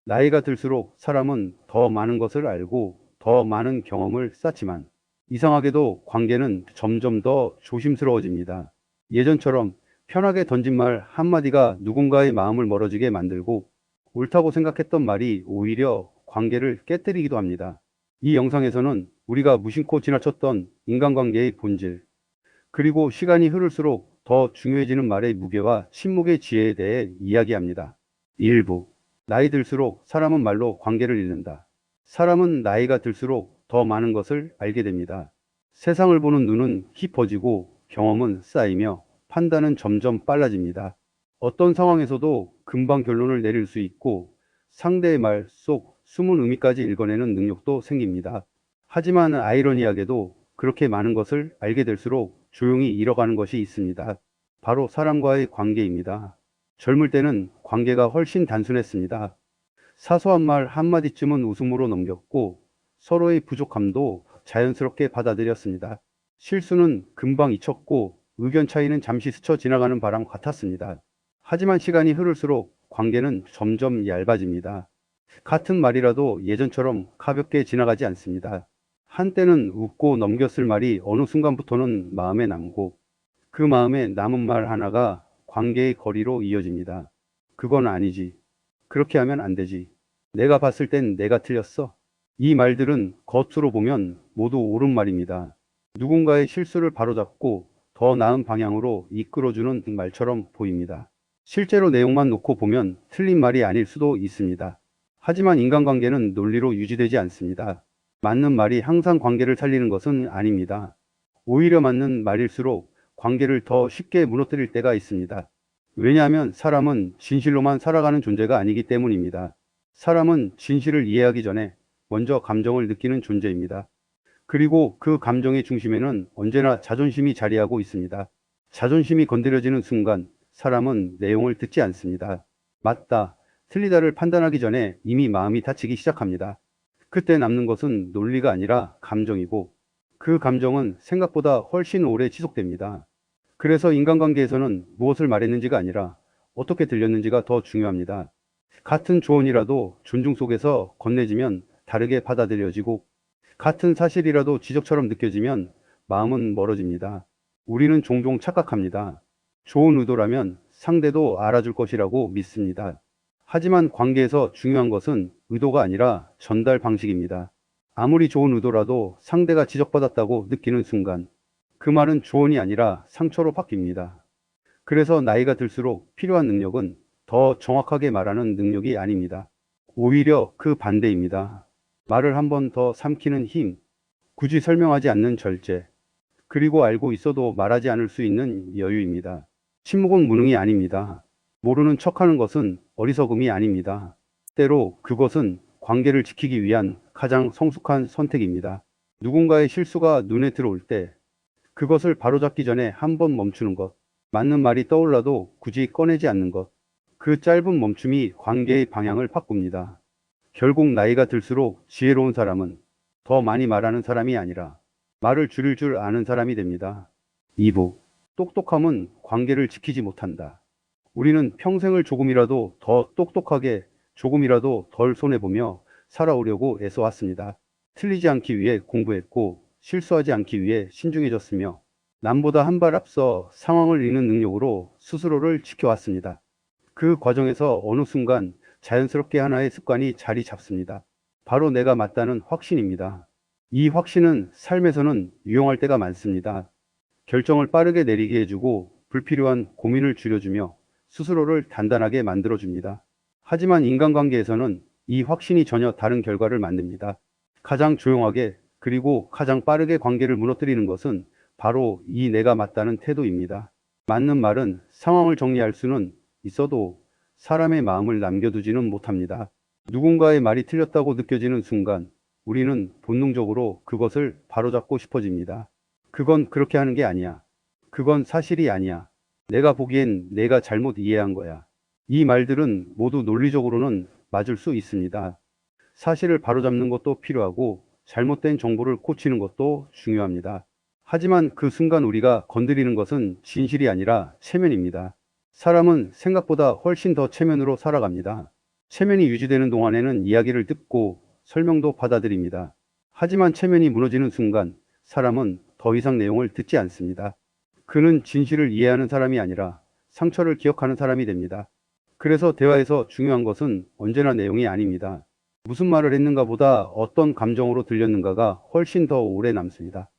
나이가 들수록 사람은 더 많은 것을 알고 더 많은 경험을 쌓지만 이상하게도 관계는 점점 더 조심스러워집니다. 예전처럼 편하게 던진 말 한마디가 누군가의 마음을 멀어지게 만들고 옳다고 생각했던 말이 오히려 관계를 깨뜨리기도 합니다. 이 영상에서는 우리가 무심코 지나쳤던 인간관계의 본질, 그리고 시간이 흐를수록 더 중요해지는 말의 무게와 침묵의 지혜에 대해 이야기합니다. 일부, 나이 들수록 사람은 말로 관계를 잃는다. 사람은 나이가 들수록 더 많은 것을 알게 됩니다. 세상을 보는 눈은 깊어지고 경험은 쌓이며 판단은 점점 빨라집니다. 어떤 상황에서도 금방 결론을 내릴 수 있고 상대의 말 속 숨은 의미까지 읽어내는 능력도 생깁니다. 하지만 아이러니하게도 그렇게 많은 것을 알게 될수록 조용히 잃어가는 것이 있습니다. 바로 사람과의 관계입니다. 젊을 때는 관계가 훨씬 단순했습니다. 사소한 말 한마디쯤은 웃음으로 넘겼고 서로의 부족함도 자연스럽게 받아들였습니다. 실수는 금방 잊혔고 의견 차이는 잠시 스쳐 지나가는 바람 같았습니다. 하지만 시간이 흐를수록 관계는 점점 얇아집니다. 같은 말이라도 예전처럼 가볍게 지나가지 않습니다. 한때는 웃고 넘겼을 말이 어느 순간부터는 마음에 남고 그 마음에 남은 말 하나가 관계의 거리로 이어집니다. 그건 아니지. 그렇게 하면 안 되지. 내가 봤을 땐 내가 틀렸어. 이 말들은 겉으로 보면 모두 옳은 말입니다. 누군가의 실수를 바로잡고 더 나은 방향으로 이끌어주는 말처럼 보입니다. 실제로 내용만 놓고 보면 틀린 말이 아닐 수도 있습니다. 하지만 인간관계는 논리로 유지되지 않습니다. 맞는 말이 항상 관계를 살리는 것은 아닙니다. 오히려 맞는 말일수록 관계를 더 쉽게 무너뜨릴 때가 있습니다. 왜냐하면 사람은 진실로만 살아가는 존재가 아니기 때문입니다. 사람은 진실을 이해하기 전에 먼저 감정을 느끼는 존재입니다. 그리고 그 감정의 중심에는 언제나 자존심이 자리하고 있습니다. 자존심이 건드려지는 순간 사람은 내용을 듣지 않습니다. 맞다, 틀리다를 판단하기 전에 이미 마음이 다치기 시작합니다. 그때 남는 것은 논리가 아니라 감정이고 그 감정은 생각보다 훨씬 오래 지속됩니다. 그래서 인간관계에서는 무엇을 말했는지가 아니라 어떻게 들렸는지가 더 중요합니다. 같은 조언이라도 존중 속에서 건네지면 다르게 받아들여지고 같은 사실이라도 지적처럼 느껴지면 마음은 멀어집니다. 우리는 종종 착각합니다. 좋은 의도라면 상대도 알아줄 것이라고 믿습니다. 하지만 관계에서 중요한 것은 의도가 아니라 전달 방식입니다. 아무리 좋은 의도라도 상대가 지적받았다고 느끼는 순간 그 말은 조언이 아니라 상처로 바뀝니다. 그래서 나이가 들수록 필요한 능력은 더 정확하게 말하는 능력이 아닙니다. 오히려 그 반대입니다. 말을 한 번 더 삼키는 힘, 굳이 설명하지 않는 절제, 그리고 알고 있어도 말하지 않을 수 있는 여유입니다. 침묵은 무능이 아닙니다. 모르는 척하는 것은 어리석음이 아닙니다. 때로 그것은 관계를 지키기 위한 가장 성숙한 선택입니다. 누군가의 실수가 눈에 들어올 때 그것을 바로잡기 전에 한 번 멈추는 것, 맞는 말이 떠올라도 굳이 꺼내지 않는 것, 그 짧은 멈춤이 관계의 방향을 바꿉니다. 결국 나이가 들수록 지혜로운 사람은 더 많이 말하는 사람이 아니라 말을 줄일 줄 아는 사람이 됩니다. 2부. 똑똑함은 관계를 지키지 못한다. 우리는 평생을 조금이라도 더 똑똑하게, 조금이라도 덜 손해보며 살아오려고 애써왔습니다. 틀리지 않기 위해 공부했고 실수하지 않기 위해 신중해졌으며 남보다 한 발 앞서 상황을 읽는 능력으로 스스로를 지켜왔습니다. 그 과정에서 어느 순간 자연스럽게 하나의 습관이 자리 잡습니다. 바로 내가 맞다는 확신입니다. 이 확신은 삶에서는 유용할 때가 많습니다. 결정을 빠르게 내리게 해주고 불필요한 고민을 줄여주며 스스로를 단단하게 만들어줍니다. 하지만 인간관계에서는 이 확신이 전혀 다른 결과를 만듭니다. 가장 조용하게 그리고 가장 빠르게 관계를 무너뜨리는 것은 바로 이 내가 맞다는 태도입니다. 맞는 말은 상황을 정리할 수는 있어도 사람의 마음을 남겨두지는 못합니다. 누군가의 말이 틀렸다고 느껴지는 순간 우리는 본능적으로 그것을 바로잡고 싶어집니다. 그건 그렇게 하는 게 아니야. 그건 사실이 아니야. 내가 보기엔 내가 잘못 이해한 거야. 이 말들은 모두 논리적으로는 맞을 수 있습니다. 사실을 바로잡는 것도 필요하고 잘못된 정보를 고치는 것도 중요합니다. 하지만 그 순간 우리가 건드리는 것은 진실이 아니라 체면입니다. 사람은 생각보다 훨씬 더 체면으로 살아갑니다. 체면이 유지되는 동안에는 이야기를 듣고 설명도 받아들입니다. 하지만 체면이 무너지는 순간 사람은 더 이상 내용을 듣지 않습니다. 그는 진실을 이해하는 사람이 아니라 상처를 기억하는 사람이 됩니다. 그래서 대화에서 중요한 것은 언제나 내용이 아닙니다. 무슨 말을 했는가 보다 어떤 감정으로 들렸는가가 훨씬 더 오래 남습니다.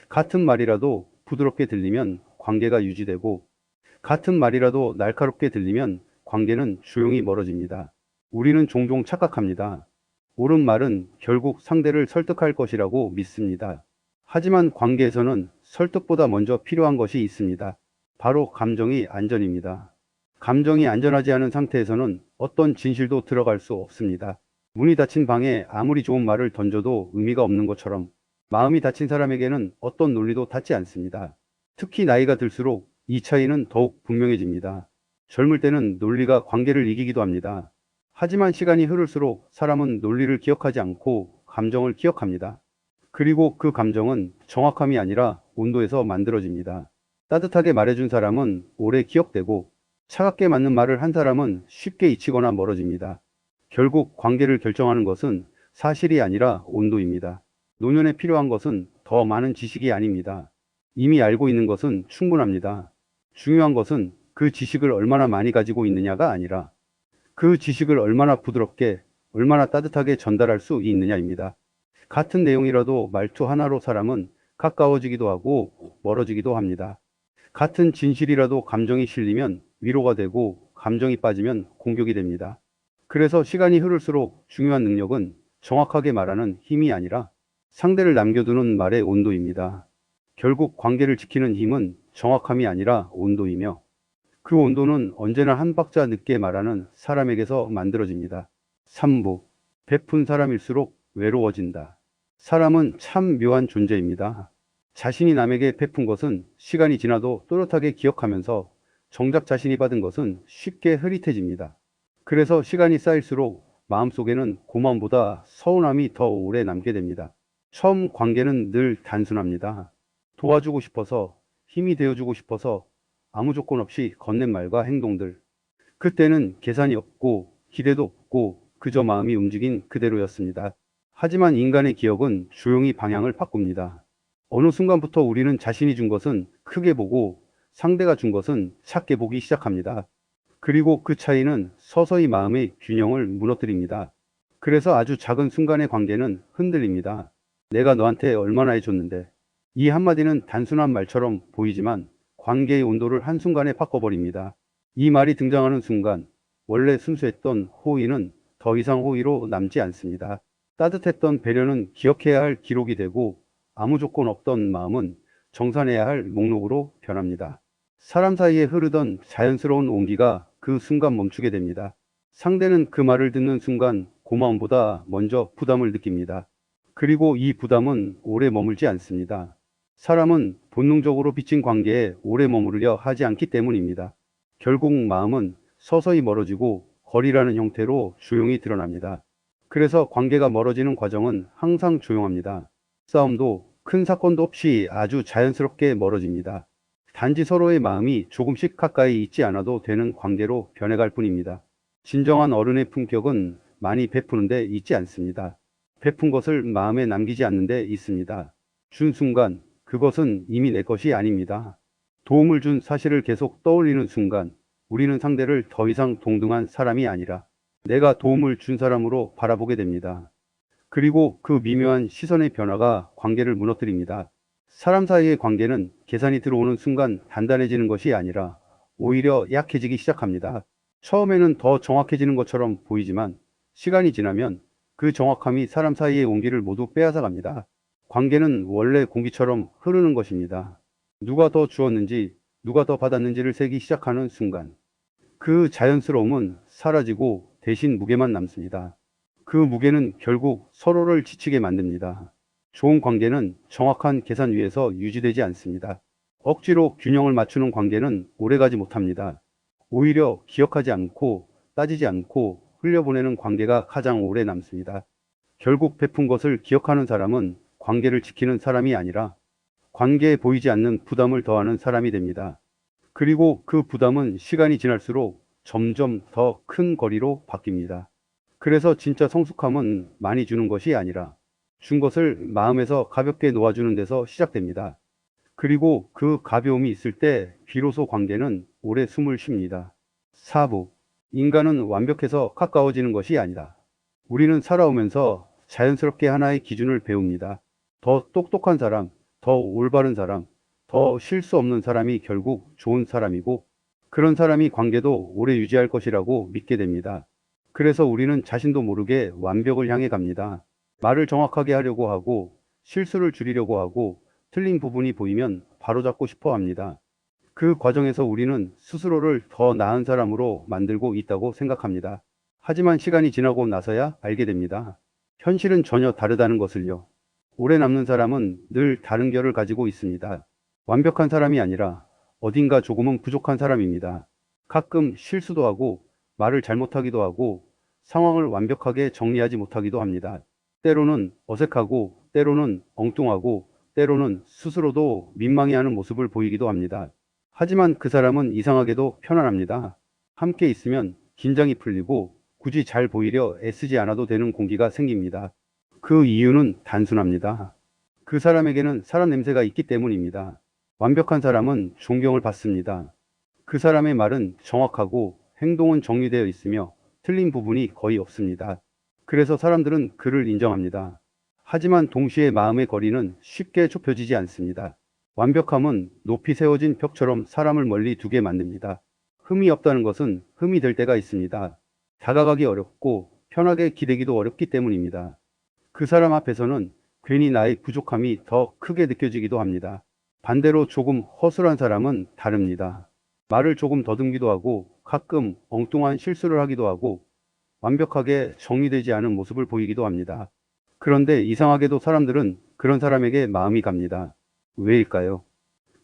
같은 말이라도 부드럽게 들리면 관계가 유지되고, 같은 말이라도 날카롭게 들리면 관계는 조용히 멀어집니다. 우리는 종종 착각합니다. 옳은 말은 결국 상대를 설득할 것이라고 믿습니다. 하지만 관계에서는 설득보다 먼저 필요한 것이 있습니다. 바로 감정의 안전입니다. 감정이 안전하지 않은 상태에서는 어떤 진실도 들어갈 수 없습니다. 문이 닫힌 방에 아무리 좋은 말을 던져도 의미가 없는 것처럼 마음이 닫힌 사람에게는 어떤 논리도 닿지 않습니다. 특히 나이가 들수록 이 차이는 더욱 분명해집니다. 젊을 때는 논리가 관계를 이기기도 합니다. 하지만 시간이 흐를수록 사람은 논리를 기억하지 않고 감정을 기억합니다. 그리고 그 감정은 정확함이 아니라 온도에서 만들어집니다. 따뜻하게 말해준 사람은 오래 기억되고, 차갑게 맞는 말을 한 사람은 쉽게 잊히거나 멀어집니다. 결국 관계를 결정하는 것은 사실이 아니라 온도입니다. 노년에 필요한 것은 더 많은 지식이 아닙니다. 이미 알고 있는 것은 충분합니다. 중요한 것은 그 지식을 얼마나 많이 가지고 있느냐가 아니라 그 지식을 얼마나 부드럽게, 얼마나 따뜻하게 전달할 수 있느냐입니다. 같은 내용이라도 말투 하나로 사람은 가까워지기도 하고 멀어지기도 합니다. 같은 진실이라도 감정이 실리면 위로가 되고, 감정이 빠지면 공격이 됩니다. 그래서 시간이 흐를수록 중요한 능력은 정확하게 말하는 힘이 아니라 상대를 남겨두는 말의 온도입니다. 결국 관계를 지키는 힘은 정확함이 아니라 온도이며, 그 온도는 언제나 한 박자 늦게 말하는 사람에게서 만들어집니다. 3부. 베푼 사람일수록 외로워진다. 사람은 참 묘한 존재입니다. 자신이 남에게 베푼 것은 시간이 지나도 또렷하게 기억하면서 정작 자신이 받은 것은 쉽게 흐릿해집니다. 그래서 시간이 쌓일수록 마음속에는 고마움보다 서운함이 더 오래 남게 됩니다. 처음 관계는 늘 단순합니다. 도와주고 싶어서, 힘이 되어주고 싶어서 아무 조건 없이 건넨 말과 행동들. 그때는 계산이 없고 기대도 없고 그저 마음이 움직인 그대로였습니다. 하지만 인간의 기억은 조용히 방향을 바꿉니다. 어느 순간부터 우리는 자신이 준 것은 크게 보고 상대가 준 것은 작게 보기 시작합니다. 그리고 그 차이는 서서히 마음의 균형을 무너뜨립니다. 그래서 아주 작은 순간의 관계는 흔들립니다. 내가 너한테 얼마나 해줬는데. 이 한마디는 단순한 말처럼 보이지만 관계의 온도를 한순간에 바꿔버립니다. 이 말이 등장하는 순간 원래 순수했던 호의는 더 이상 호의로 남지 않습니다. 따뜻했던 배려는 기억해야 할 기록이 되고, 아무 조건 없던 마음은 정산해야 할 목록으로 변합니다. 사람 사이에 흐르던 자연스러운 온기가 그 순간 멈추게 됩니다. 상대는 그 말을 듣는 순간 고마움보다 먼저 부담을 느낍니다. 그리고 이 부담은 오래 머물지 않습니다. 사람은 본능적으로 빚진 관계에 오래 머무르려 하지 않기 때문입니다. 결국 마음은 서서히 멀어지고 거리라는 형태로 조용히 드러납니다. 그래서 관계가 멀어지는 과정은 항상 조용합니다. 싸움도 큰 사건도 없이 아주 자연스럽게 멀어집니다. 단지 서로의 마음이 조금씩 가까이 있지 않아도 되는 관계로 변해갈 뿐입니다. 진정한 어른의 품격은 많이 베푸는데 있지 않습니다. 베푼 것을 마음에 남기지 않는 데 있습니다. 준 순간 그것은 이미 내 것이 아닙니다. 도움을 준 사실을 계속 떠올리는 순간 우리는 상대를 더 이상 동등한 사람이 아니라 내가 도움을 준 사람으로 바라보게 됩니다. 그리고 그 미묘한 시선의 변화가 관계를 무너뜨립니다. 사람 사이의 관계는 계산이 들어오는 순간 단단해지는 것이 아니라 오히려 약해지기 시작합니다. 처음에는 더 정확해지는 것처럼 보이지만 시간이 지나면 그 정확함이 사람 사이의 온기를 모두 빼앗아 갑니다. 관계는 원래 공기처럼 흐르는 것입니다. 누가 더 주었는지, 누가 더 받았는지를 세기 시작하는 순간 그 자연스러움은 사라지고 대신 무게만 남습니다. 그 무게는 결국 서로를 지치게 만듭니다. 좋은 관계는 정확한 계산 위에서 유지되지 않습니다. 억지로 균형을 맞추는 관계는 오래가지 못합니다. 오히려 기억하지 않고 따지지 않고 흘려보내는 관계가 가장 오래 남습니다. 결국 베푼 것을 기억하는 사람은 관계를 지키는 사람이 아니라 관계에 보이지 않는 부담을 더하는 사람이 됩니다. 그리고 그 부담은 시간이 지날수록 점점 더 큰 거리로 바뀝니다. 그래서 진짜 성숙함은 많이 주는 것이 아니라 준 것을 마음에서 가볍게 놓아주는 데서 시작됩니다. 그리고 그 가벼움이 있을 때 비로소 관계는 오래 숨을 쉽니다. 4부. 인간은 완벽해서 가까워지는 것이 아니다. 우리는 살아오면서 자연스럽게 하나의 기준을 배웁니다. 더 똑똑한 사람, 더 올바른 사람, 더 실수 없는 사람이 결국 좋은 사람이고, 그런 사람이 관계도 오래 유지할 것이라고 믿게 됩니다. 그래서 우리는 자신도 모르게 완벽을 향해 갑니다. 말을 정확하게 하려고 하고, 실수를 줄이려고 하고, 틀린 부분이 보이면 바로잡고 싶어 합니다. 그 과정에서 우리는 스스로를 더 나은 사람으로 만들고 있다고 생각합니다. 하지만 시간이 지나고 나서야 알게 됩니다. 현실은 전혀 다르다는 것을요. 오래 남는 사람은 늘 다른 결을 가지고 있습니다. 완벽한 사람이 아니라 어딘가 조금은 부족한 사람입니다. 가끔 실수도 하고 말을 잘못하기도 하고 상황을 완벽하게 정리하지 못하기도 합니다. 때로는 어색하고 때로는 엉뚱하고 때로는 스스로도 민망해하는 모습을 보이기도 합니다. 하지만 그 사람은 이상하게도 편안합니다. 함께 있으면 긴장이 풀리고 굳이 잘 보이려 애쓰지 않아도 되는 공기가 생깁니다. 그 이유는 단순합니다. 그 사람에게는 사람 냄새가 있기 때문입니다. 완벽한 사람은 존경을 받습니다. 그 사람의 말은 정확하고 행동은 정리되어 있으며 틀린 부분이 거의 없습니다. 그래서 사람들은 그를 인정합니다. 하지만 동시에 마음의 거리는 쉽게 좁혀지지 않습니다. 완벽함은 높이 세워진 벽처럼 사람을 멀리 두게 만듭니다. 흠이 없다는 것은 흠이 될 때가 있습니다. 다가가기 어렵고 편하게 기대기도 어렵기 때문입니다. 그 사람 앞에서는 괜히 나의 부족함이 더 크게 느껴지기도 합니다. 반대로 조금 허술한 사람은 다릅니다. 말을 조금 더듬기도 하고 가끔 엉뚱한 실수를 하기도 하고 완벽하게 정리되지 않은 모습을 보이기도 합니다. 그런데 이상하게도 사람들은 그런 사람에게 마음이 갑니다. 왜일까요?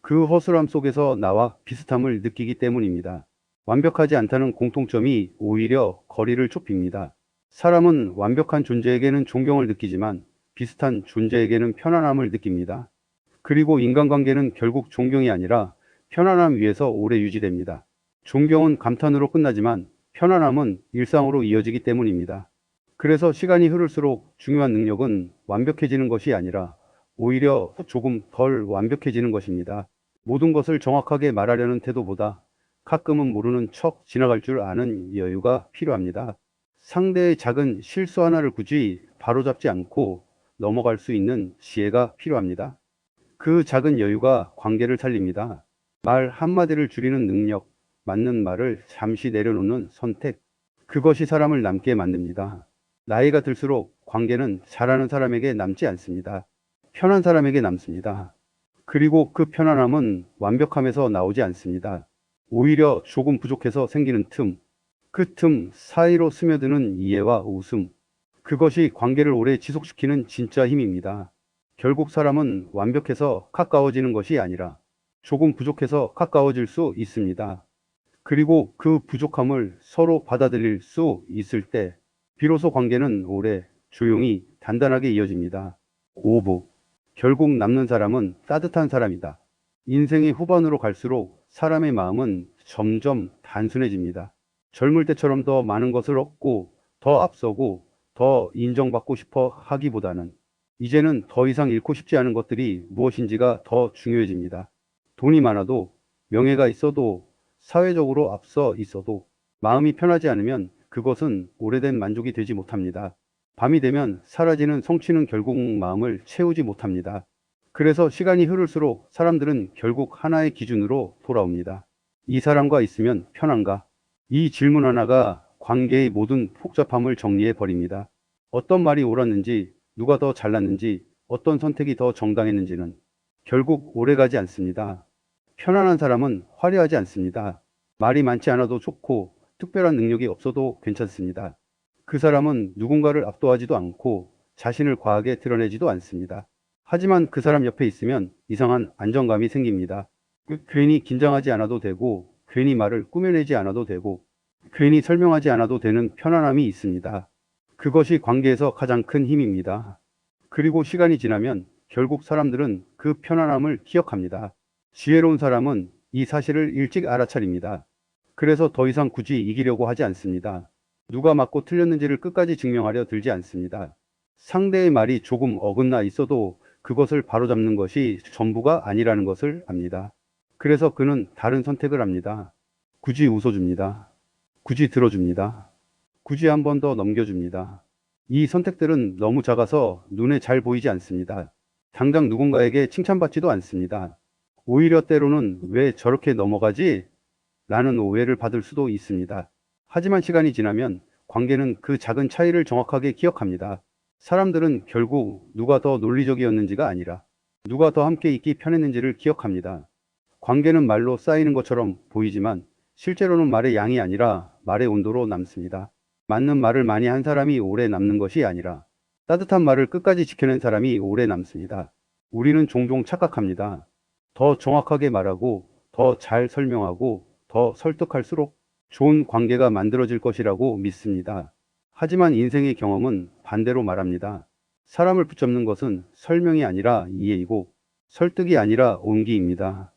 그 허술함 속에서 나와 비슷함을 느끼기 때문입니다. 완벽하지 않다는 공통점이 오히려 거리를 좁힙니다. 사람은 완벽한 존재에게는 존경을 느끼지만 비슷한 존재에게는 편안함을 느낍니다. 그리고 인간관계는 결국 존경이 아니라 편안함 위에서 오래 유지됩니다. 존경은 감탄으로 끝나지만 편안함은 일상으로 이어지기 때문입니다. 그래서 시간이 흐를수록 중요한 능력은 완벽해지는 것이 아니라 오히려 조금 덜 완벽해지는 것입니다. 모든 것을 정확하게 말하려는 태도보다 가끔은 모르는 척 지나갈 줄 아는 여유가 필요합니다. 상대의 작은 실수 하나를 굳이 바로잡지 않고 넘어갈 수 있는 지혜가 필요합니다. 그 작은 여유가 관계를 살립니다. 말 한마디를 줄이는 능력, 맞는 말을 잠시 내려놓는 선택, 그것이 사람을 남게 만듭니다. 나이가 들수록 관계는 잘하는 사람에게 남지 않습니다. 편한 사람에게 남습니다. 그리고 그 편안함은 완벽함에서 나오지 않습니다. 오히려 조금 부족해서 생기는 틈, 그 틈 사이로 스며드는 이해와 웃음, 그것이 관계를 오래 지속시키는 진짜 힘입니다. 결국 사람은 완벽해서 가까워지는 것이 아니라 조금 부족해서 가까워질 수 있습니다. 그리고 그 부족함을 서로 받아들일 수 있을 때 비로소 관계는 오래 조용히 단단하게 이어집니다. 5부. 결국 남는 사람은 따뜻한 사람이다. 인생의 후반으로 갈수록 사람의 마음은 점점 단순해집니다. 젊을 때처럼 더 많은 것을 얻고 더 앞서고 더 인정받고 싶어 하기보다는 이제는 더 이상 잃고 싶지 않은 것들이 무엇인지가 더 중요해집니다. 돈이 많아도 명예가 있어도 사회적으로 앞서 있어도 마음이 편하지 않으면 그것은 오래된 만족이 되지 못합니다. 밤이 되면 사라지는 성취는 결국 마음을 채우지 못합니다. 그래서 시간이 흐를수록 사람들은 결국 하나의 기준으로 돌아옵니다. 이 사람과 있으면 편한가? 이 질문 하나가 관계의 모든 복잡함을 정리해 버립니다. 어떤 말이 옳았는지, 누가 더 잘났는지, 어떤 선택이 더 정당했는지는 결국 오래가지 않습니다. 편안한 사람은 화려하지 않습니다. 말이 많지 않아도 좋고 특별한 능력이 없어도 괜찮습니다. 그 사람은 누군가를 압도하지도 않고 자신을 과하게 드러내지도 않습니다. 하지만 그 사람 옆에 있으면 이상한 안정감이 생깁니다. 괜히 긴장하지 않아도 되고, 괜히 말을 꾸며내지 않아도 되고, 괜히 설명하지 않아도 되는 편안함이 있습니다. 그것이 관계에서 가장 큰 힘입니다. 그리고 시간이 지나면 결국 사람들은 그 편안함을 기억합니다. 지혜로운 사람은 이 사실을 일찍 알아차립니다. 그래서 더 이상 굳이 이기려고 하지 않습니다. 누가 맞고 틀렸는지를 끝까지 증명하려 들지 않습니다. 상대의 말이 조금 어긋나 있어도 그것을 바로잡는 것이 전부가 아니라는 것을 압니다. 그래서 그는 다른 선택을 합니다. 굳이 웃어줍니다. 굳이 들어줍니다. 굳이 한 번 더 넘겨줍니다. 이 선택들은 너무 작아서 눈에 잘 보이지 않습니다. 당장 누군가에게 칭찬받지도 않습니다. 오히려 때로는 왜 저렇게 넘어가지? 라는 오해를 받을 수도 있습니다. 하지만 시간이 지나면 관계는 그 작은 차이를 정확하게 기억합니다. 사람들은 결국 누가 더 논리적이었는지가 아니라 누가 더 함께 있기 편했는지를 기억합니다. 관계는 말로 쌓이는 것처럼 보이지만 실제로는 말의 양이 아니라 말의 온도로 남습니다. 맞는 말을 많이 한 사람이 오래 남는 것이 아니라 따뜻한 말을 끝까지 지켜낸 사람이 오래 남습니다. 우리는 종종 착각합니다. 더 정확하게 말하고 더 잘 설명하고 더 설득할수록 좋은 관계가 만들어질 것이라고 믿습니다. 하지만 인생의 경험은 반대로 말합니다. 사람을 붙잡는 것은 설명이 아니라 이해이고 설득이 아니라 온기입니다.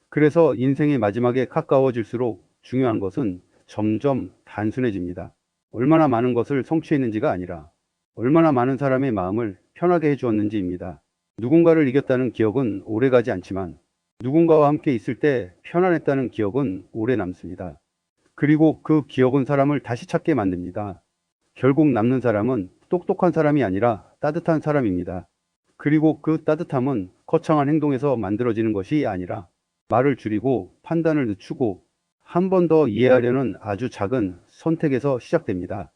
그래서 인생의 마지막에 가까워질수록 중요한 것은 점점 단순해집니다. 얼마나 많은 것을 성취했는지가 아니라 얼마나 많은 사람의 마음을 편하게 해주었는지입니다. 누군가를 이겼다는 기억은 오래가지 않지만 누군가와 함께 있을 때 편안했다는 기억은 오래 남습니다. 그리고 그 기억은 사람을 다시 찾게 만듭니다. 결국 남는 사람은 똑똑한 사람이 아니라 따뜻한 사람입니다. 그리고 그 따뜻함은 거창한 행동에서 만들어지는 것이 아니라 말을 줄이고 판단을 늦추고 한 번 더 이해하려는 아주 작은 선택에서 시작됩니다.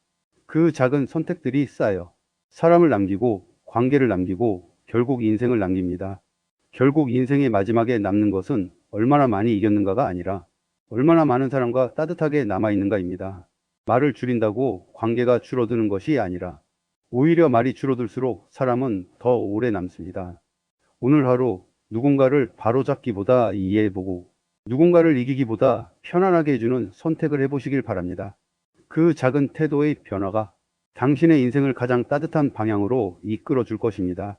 그 작은 선택들이 쌓여 사람을 남기고 관계를 남기고 결국 인생을 남깁니다. 결국 인생의 마지막에 남는 것은 얼마나 많이 이겼는가가 아니라 얼마나 많은 사람과 따뜻하게 남아있는가입니다. 말을 줄인다고 관계가 줄어드는 것이 아니라 오히려 말이 줄어들수록 사람은 더 오래 남습니다. 오늘 하루 누군가를 바로잡기보다 이해해보고 누군가를 이기기보다 편안하게 해주는 선택을 해보시길 바랍니다. 그 작은 태도의 변화가 당신의 인생을 가장 따뜻한 방향으로 이끌어 줄 것입니다.